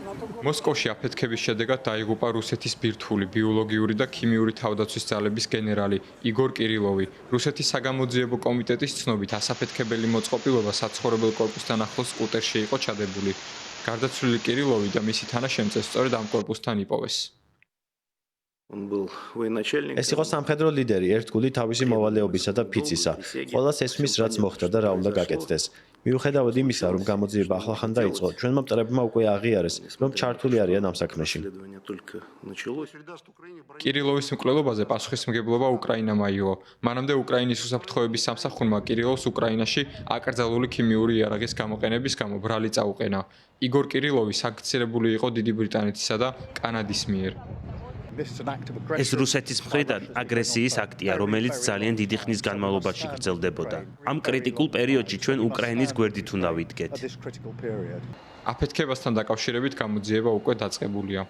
მოსკოვში აფეთქების შედეგად დაიღუპა რუსეთის ბირთვული, ბიოლოგიური და ქიმიური თავდაცვის ძალების გენერალი იგორ კირილოვი. რუსეთის საგამოძიებო კომიტეტის ცნობით, ასაფეთქებელი მოწყობილობა საცხოვრებელ კორპუსთან ახლოს სკუტერში იყო ჩადებული. გარდაცვლილი კირილოვი და მისი თანაშემწე სწორედ ამ კორპუსთან იპოვეს. ეს იყო სამხედრო ლიდერი, ერთგული თავისი მოვალეობისა და ფიცისა. ყველას ესმის, რაც მოხდა და რა უნდა გაკეთდეს. მიუხედავად იმისა, რომ გამოძიება ახლახან დაიწყო, ჩვენმა მტრებმა უკვე აღიარეს, რომ ჩართული არიან ამ საქმეში. კირილოვის მკვლელობაზე პასუხისმგებლობა უკრაინამ აიღო. მანამდე უკრაინის უსაფრთხოების სამსახურმა კირილოვს უკრაინაში აკრძალული ქიმიური იარაღის გამოყენების გამო ბრალი წაუყენა. იგორ კირილოვი სანქცირებული იყო დიდი ბრიტანეთისა და კანადის მიერ. ეს რუსეთის მხრიდან აგრესიის აქტია, რომელიც ძალიან დიდი ხნის განმავლობაში გრძელდებოდა. ამ კრიტიკულ პერიოდში ჩვენ უკრაინის გვერდით უნდა ვიდგეთ. აფეთქებასთან დაკავშირებით გამოძიება უკვე დაწყებულია.